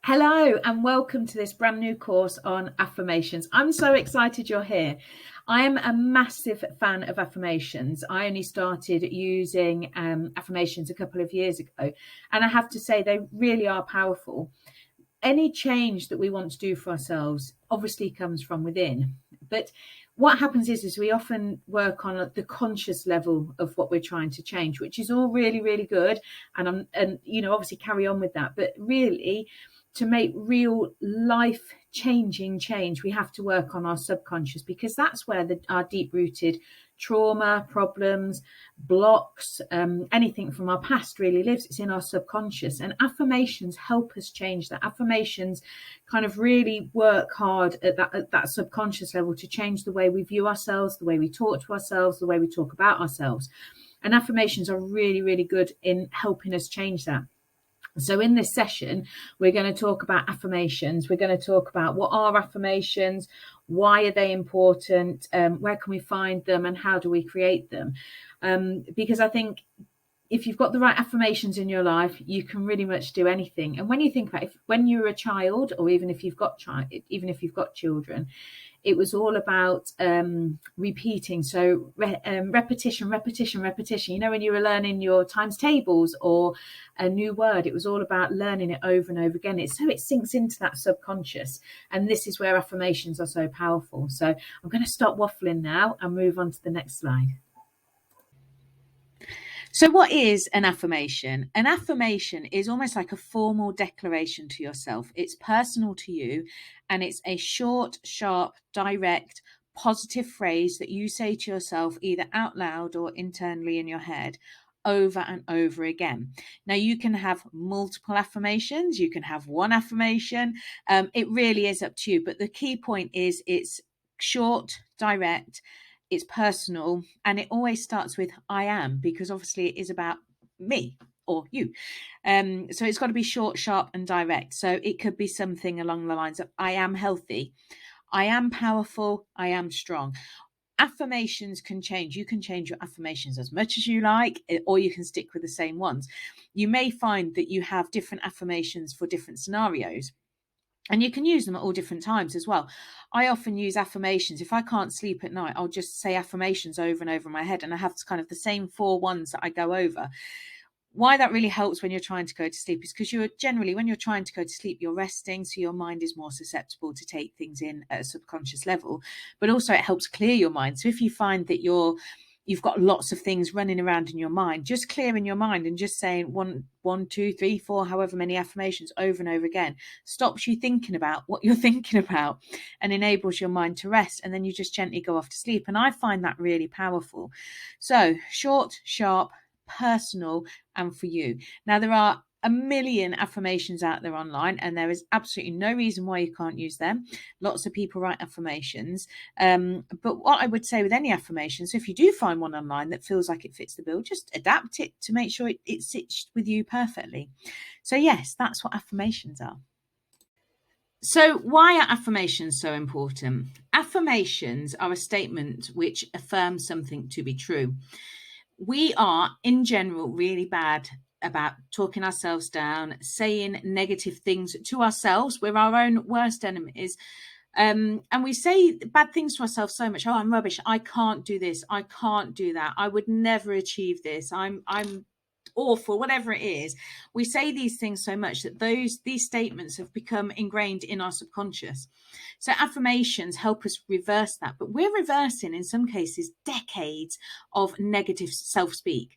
Hello and welcome to this brand new course on affirmations. I'm so excited you're here. I am a massive fan of affirmations. I only started using affirmations a couple of years ago, and I have to say they really are powerful. Any change that we want to do for ourselves obviously comes from within, but what happens is we often work on the conscious level of what we're trying to change, which is all really good, and obviously carry on with that. But really, to make real life changing change, we have to work on our subconscious, because that's where our deep rooted trauma, problems, blocks, anything from our past really lives. It's in our subconscious, and affirmations help us change that. Affirmations kind of really work hard at that subconscious level to change the way we view ourselves, the way we talk to ourselves, the way we talk about ourselves. And affirmations are really good in helping us change that. So in this session, we're going to talk about affirmations. We're going to talk about what are affirmations, why are they important, where can we find them, and how do we create them? Because I think if you've got the right affirmations in your life, you can really much do anything. And when you think about it, when you were a child, or even if you've got children, it was all about repeating. So repetition. You know, when you were learning your times tables or a new word, it was all about learning it over and over again. It sinks into that subconscious. And this is where affirmations are so powerful. So I'm going to stop waffling now and move on to the next slide. So what is an affirmation? An affirmation is almost like a formal declaration to yourself. It's personal to you, and it's a short, sharp, direct, positive phrase that you say to yourself either out loud or internally in your head over and over again. Now, you can have multiple affirmations. You can have one affirmation. It really is up to you. But the key point is it's short, direct, it's personal, and it always starts with I am, because obviously it is about me or you. So it's got to be short, sharp, and direct. So it could be something along the lines of I am healthy, I am powerful, I am strong. Affirmations can change. You can change your affirmations as much as you like, or you can stick with the same ones. You may find that you have different affirmations for different scenarios, and you can use them at all different times as well. I often use affirmations. If I can't sleep at night, I'll just say affirmations over and over in my head, and I have kind of the same 4 ones that I go over. Why that really helps when you're trying to go to sleep is because when you're trying to go to sleep, you're resting, so your mind is more susceptible to take things in at a subconscious level. But also it helps clear your mind. So if you find that you've got lots of things running around in your mind, just clearing your mind and just saying one, 2, 3, 4, however many affirmations over and over again stops you thinking about what you're thinking about and enables your mind to rest. And then you just gently go off to sleep. And I find that really powerful. So short, sharp, personal, and for you. Now, there are a million affirmations out there online, and there is absolutely no reason why you can't use them. Lots of people write affirmations. But what I would say with any affirmations, so if you do find one online that feels like it fits the bill, just adapt it to make sure it sits with you perfectly. So yes, that's what affirmations are. So why are affirmations so important? Affirmations are a statement which affirms something to be true. We are, in general, really bad about talking ourselves down, saying negative things to ourselves. We're our own worst enemies. And we say bad things to ourselves so much. Oh, I'm rubbish. I can't do this. I can't do that. I would never achieve this. I'm awful, whatever it is. We say these things so much that these statements have become ingrained in our subconscious. So affirmations help us reverse that, but we're reversing in some cases decades of negative self-speak,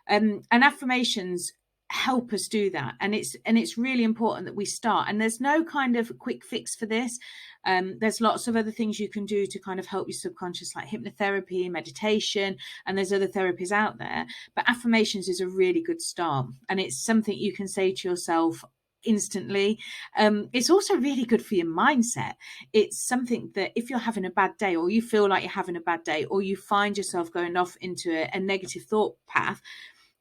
and affirmations help us do that. And it's really important that we start, and there's no kind of quick fix for this. There's lots of other things you can do to kind of help your subconscious, like hypnotherapy, meditation, and there's other therapies out there. But affirmations is a really good start, and it's something you can say to yourself instantly. It's also really good for your mindset. It's something that if you're having a bad day, or you feel like you're having a bad day, or you find yourself going off into a negative thought path,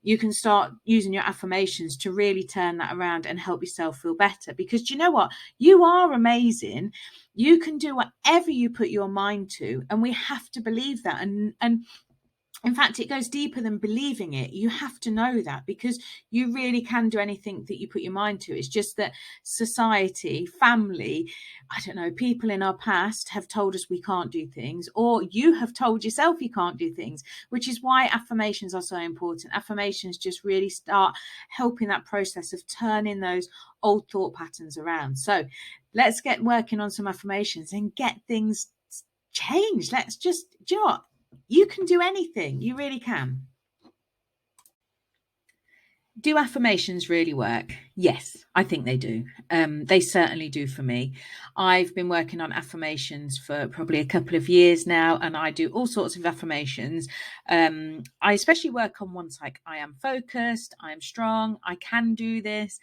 you can start using your affirmations to really turn that around and help yourself feel better. Because do you know what? You are amazing. You can do whatever you put your mind to, and we have to believe that. And In fact, it goes deeper than believing it. You have to know that, because you really can do anything that you put your mind to. It's just that society, family, I don't know, people in our past have told us we can't do things, or you have told yourself you can't do things, which is why affirmations are so important. Affirmations just really start helping that process of turning those old thought patterns around. So let's get working on some affirmations and get things changed. Let's just, do you know what? You can do anything. You really can. Do affirmations really work? Yes, I think they do. They certainly do for me. I've been working on affirmations for probably a couple of years now, and I do all sorts of affirmations. I especially work on ones like I am focused, I am strong, I can do this.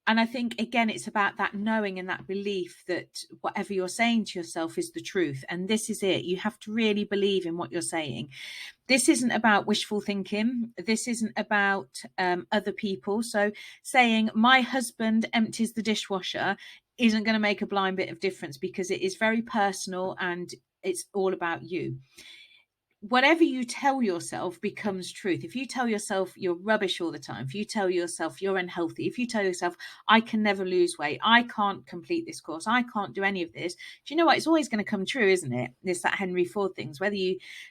And I think, again, it's about that knowing and that belief that whatever you're saying to yourself is the truth. And this is it. You have to really believe in what you're saying. This isn't about wishful thinking. This isn't about other people. So saying my husband empties the dishwasher isn't going to make a blind bit of difference, because it is very personal and it's all about you. Whatever you tell yourself becomes truth. If you tell yourself you're rubbish all the time, if you tell yourself you're unhealthy, if you tell yourself I can never lose weight, I can't complete this course, I can't do any of this, do you know what? It's always going to come true, isn't it? It's that Henry Ford things,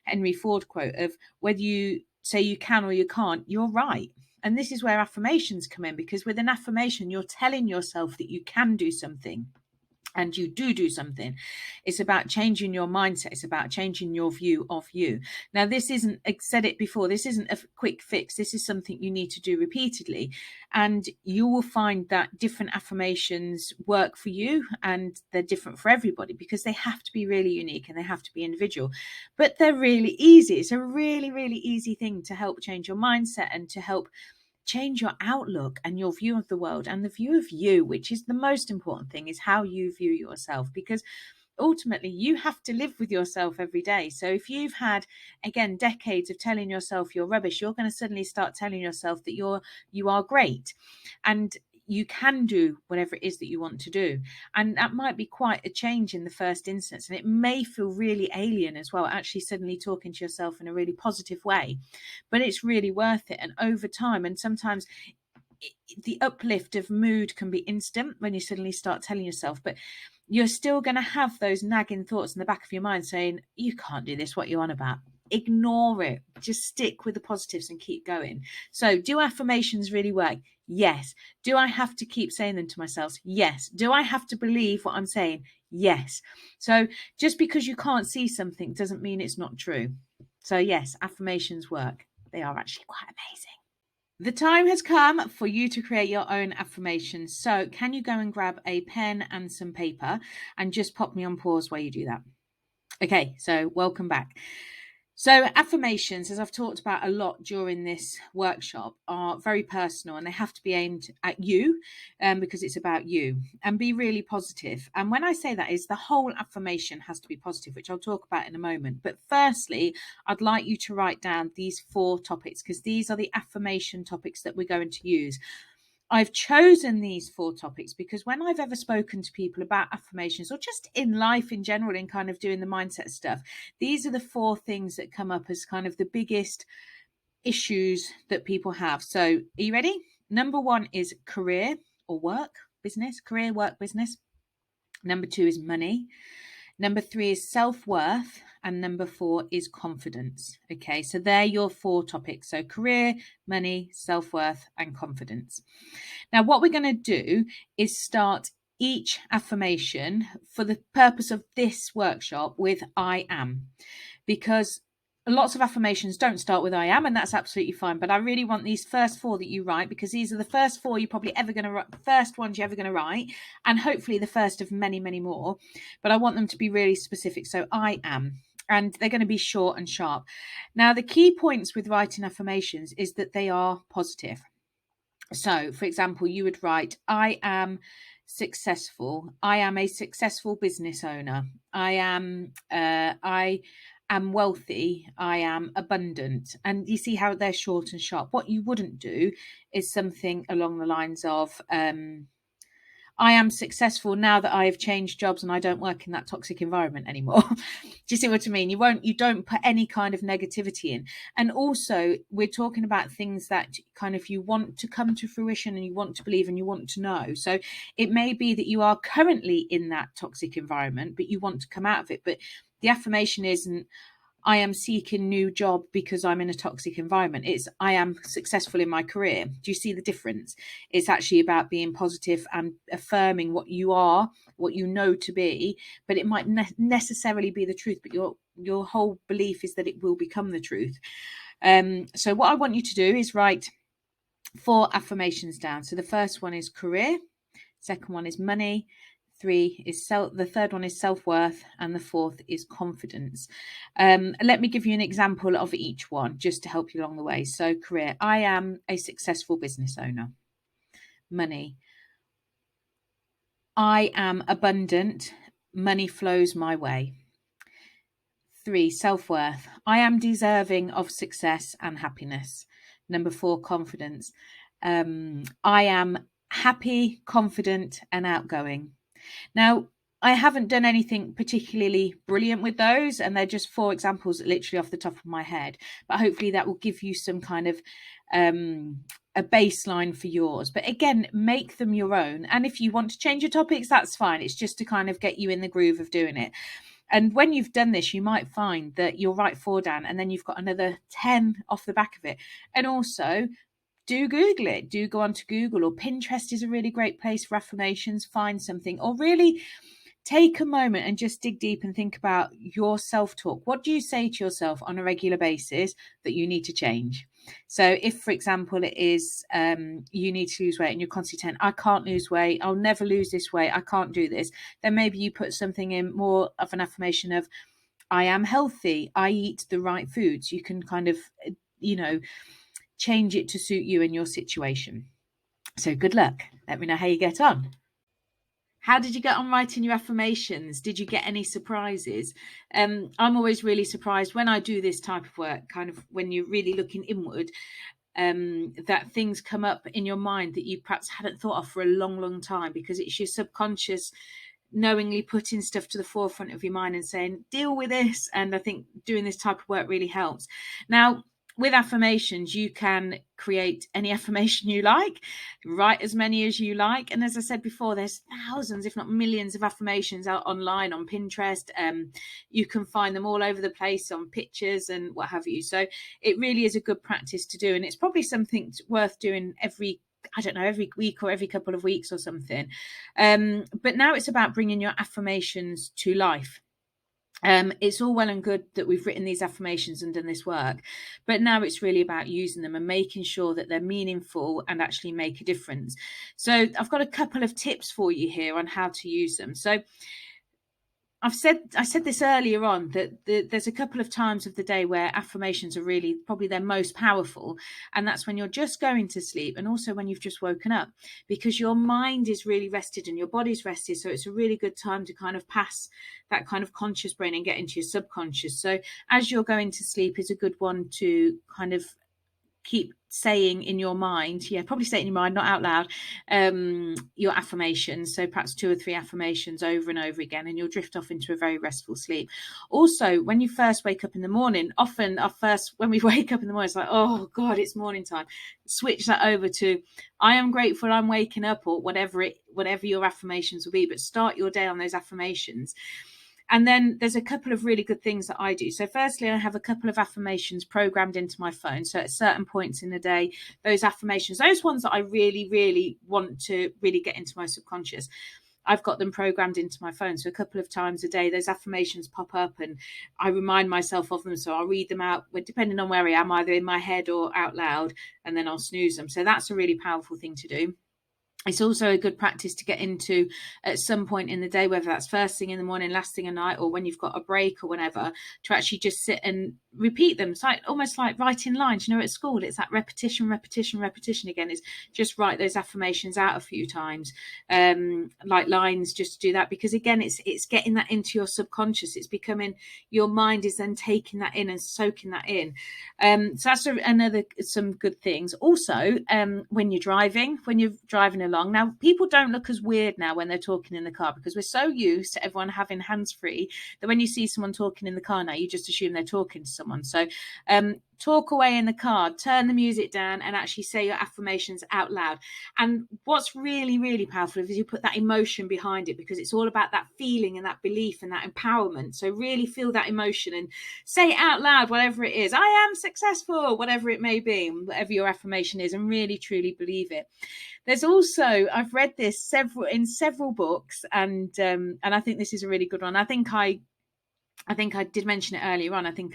Henry Ford quote of whether you say you can or you can't, you're right. And this is where affirmations come in, because with an affirmation, you're telling yourself that you can do something. And you do something. It's about changing your mindset. It's about changing your view of you. Now, this isn't, I've said it before, this isn't a quick fix. This is something you need to do repeatedly. And you will find that different affirmations work for you, and they're different for everybody, because they have to be really unique and they have to be individual. But they're really easy. It's a really, really easy thing to help change your mindset and to help change your outlook and your view of the world and the view of you, which is the most important thing, is how you view yourself, because ultimately you have to live with yourself every day. So if you've had, again, decades of telling yourself you're rubbish, you're going to suddenly start telling yourself that you are great and you can do whatever it is that you want to do. And that might be quite a change in the first instance, and it may feel really alien as well, actually suddenly talking to yourself in a really positive way, but it's really worth it. And over time, and sometimes the uplift of mood can be instant when you suddenly start telling yourself, but you're still going to have those nagging thoughts in the back of your mind saying, you can't do this, what are you on about? Ignore it. Just stick with the positives and keep going. So do affirmations really work? Yes. Do I have to keep saying them to myself? Yes. Do I have to believe what I'm saying? Yes. So just because you can't see something doesn't mean it's not true. So yes, affirmations work. They are actually quite amazing. The time has come for you to create your own affirmations. So can you go and grab a pen and some paper and just pop me on pause while you do that? Okay, so welcome back. So affirmations, as I've talked about a lot during this workshop, are very personal, and they have to be aimed at you because it's about you, and be really positive. And when I say that, is the whole affirmation has to be positive, which I'll talk about in a moment. But firstly, I'd like you to write down these 4 topics, because these are the affirmation topics that we're going to use. I've chosen these 4 topics because when I've ever spoken to people about affirmations, or just in life in general, in kind of doing the mindset stuff, these are the 4 things that come up as kind of the biggest issues that people have. So are you ready? Number 1 is career or work, business, career, work, business. Number 2 is money. Number 3 is self-worth. And number 4 is confidence. Okay, so they're your 4 topics. So career, money, self-worth, and confidence. Now, what we're going to do is start each affirmation for the purpose of this workshop with I am, because lots of affirmations don't start with I am, and that's absolutely fine. But I really want these first 4 that you write, because these are the first 4 you're probably ever going to write, first ones you're ever going to write, and hopefully the first of many, many more. But I want them to be really specific. So I am, and they're going to be short and sharp. Now, the key points with writing affirmations is that they are positive. So, for example, you would write, I am successful. I am a successful business owner. I am wealthy. I am abundant. And you see how they're short and sharp. What you wouldn't do is something along the lines of, I am successful now that I have changed jobs and I don't work in that toxic environment anymore. Do you see what I mean? You don't put any kind of negativity in. And also, we're talking about things that kind of you want to come to fruition and you want to believe and you want to know. So it may be that you are currently in that toxic environment, but you want to come out of it. But the affirmation isn't, I am seeking new job because I'm in a toxic environment. It's, I am successful in my career. Do you see the difference? It's actually about being positive and affirming what you are, what you know to be, but it might necessarily be the truth, but your whole belief is that it will become the truth. So what I want you to do is write 4 affirmations down. So the first one is career, second one is money, 3 is the third one is self-worth, and the 4th is confidence. Let me give you an example of each one just to help you along the way. So career, I am a successful business owner. Money, I am abundant, money flows my way. 3, self-worth, I am deserving of success and happiness. Number 4, confidence, I am happy, confident, and outgoing. Now, I haven't done anything particularly brilliant with those, and they're just 4 examples literally off the top of my head. But hopefully that will give you some kind of a baseline for yours. But again, make them your own. And if you want to change your topics, that's fine. It's just to kind of get you in the groove of doing it. And when you've done this, you might find that you'll write 4 down and then you've got another 10 off the back of it. And also, do Google it. Do go onto Google, or Pinterest is a really great place for affirmations. Find something, or really take a moment and just dig deep and think about your self-talk. What do you say to yourself on a regular basis that you need to change? So if, for example, it is you need to lose weight and you're constantly saying, I can't lose weight, I'll never lose this weight, I can't do this, then maybe you put something in more of an affirmation of, I am healthy, I eat the right foods. You can kind of, change it to suit you and your situation. So good luck. Let me know how you get on. How did you get on writing your affirmations? Did you get any surprises? I'm always really surprised when I do this type of work, kind of when you're really looking inward, that things come up in your mind that you perhaps hadn't thought of for a long, long time, because it's your subconscious knowingly putting stuff to the forefront of your mind and saying, deal with this. And I think doing this type of work really helps. Now, with affirmations, you can create any affirmation you like, write as many as you like. And as I said before, there's thousands, if not millions, of affirmations out online on Pinterest. You can find them all over the place on pictures and what have you. So it really is a good practice to do. And it's probably something worth doing every week or every couple of weeks or something. But now it's about bringing your affirmations to life. It's all well and good that we've written these affirmations and done this work, but now it's really about using them and making sure that they're meaningful and actually make a difference. So I've got a couple of tips for you here on how to use them. So I said this earlier on, that there's a couple of times of the day where affirmations are really probably their most powerful. And that's when you're just going to sleep, and also when you've just woken up, because your mind is really rested and your body's rested. So it's a really good time to kind of pass that kind of conscious brain and get into your subconscious. So as you're going to sleep is a good one to kind of keep saying in your mind, probably say it in your mind, not out loud, your affirmations. So perhaps 2 or 3 affirmations over and over again, and you'll drift off into a very restful sleep. Also, when you first wake up in the morning, often when we wake up in the morning, it's like, oh God, it's morning time. Switch that over to, I am grateful I'm waking up, or whatever your affirmations will be, but start your day on those affirmations. And then there's a couple of really good things that I do. So firstly, I have a couple of affirmations programmed into my phone. So at certain points in the day, those affirmations, those ones that I really, really want to really get into my subconscious, I've got them programmed into my phone. So a couple of times a day, those affirmations pop up and I remind myself of them. So I'll read them out, depending on where I am, either in my head or out loud, and then I'll snooze them. So that's a really powerful thing to do. It's also a good practice to get into at some point in the day, whether that's first thing in the morning, last thing at night, or when you've got a break or whatever, to actually just sit and repeat them. It's like almost like writing lines, at school, it's that repetition again, is just write those affirmations out a few times, like lines, just to do that, because again, it's getting that into your subconscious. It's becoming, your mind is then taking that in and soaking that in. So that's some good things. Also, when you're driving along. Now, people don't look as weird now when they're talking in the car, because we're so used to everyone having hands free that when you see someone talking in the car now, you just assume they're talking to someone. So talk away in the car, turn the music down, and actually say your affirmations out loud. And what's really, really powerful is you put that emotion behind it, because it's all about that feeling and that belief and that empowerment. So really feel that emotion and say it out loud, whatever it is. I am successful, whatever it may be, whatever your affirmation is, and really truly believe it. There's also, I've read this in several books, and I think this is a really good one. I think I did mention it earlier on. I think,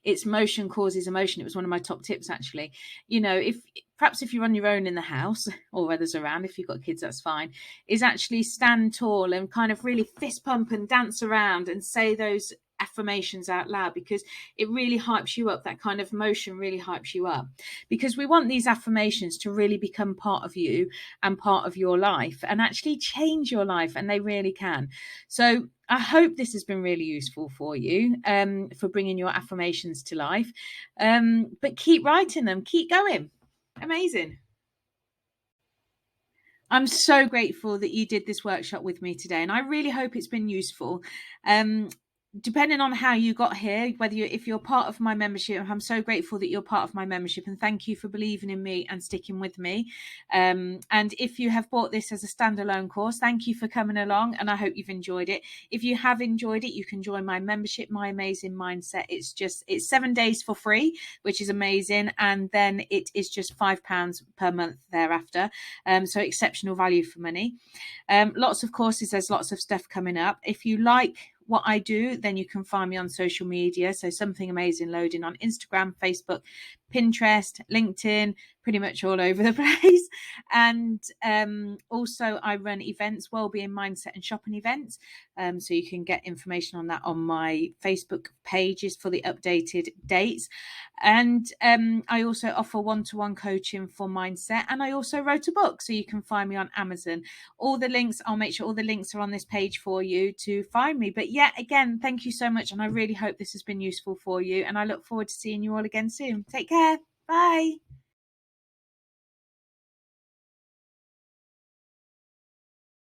it's motion causes emotion. It was one of my top tips, actually. If you're on your own in the house, or others around, if you've got kids, that's fine, is actually stand tall and kind of really fist pump and dance around and say those affirmations out loud, because it really hypes you up. That kind of motion really hypes you up, because we want these affirmations to really become part of you and part of your life and actually change your life, and they really can. So I hope this has been really useful for you, for bringing your affirmations to life, but keep writing them, keep going. Amazing. I'm so grateful that you did this workshop with me today, and I really hope it's been useful. Depending on how you got here, if you're part of my membership, I'm so grateful that you're part of my membership, and thank you for believing in me and sticking with me. And if you have bought this as a standalone course, thank you for coming along, and I hope you've enjoyed it. If you have enjoyed it, you can join my membership, My Amazing Mindset. It's 7 days for free, which is amazing, and then it is just £5 per month thereafter. So exceptional value for money. Lots of courses, there's lots of stuff coming up. If you like what I do, then you can find me on social media. So Something Amazing Loading on Instagram, Facebook, Pinterest, LinkedIn, pretty much all over the place. And also I run events, wellbeing, mindset and shopping events. So you can get information on that on my Facebook pages for the updated dates. And I also offer one-to-one coaching for mindset. And I also wrote a book, so you can find me on Amazon. All the links, I'll make sure all the links are on this page for you to find me. But yet again, thank you so much. And I really hope this has been useful for you. And I look forward to seeing you all again soon. Take care. Bye.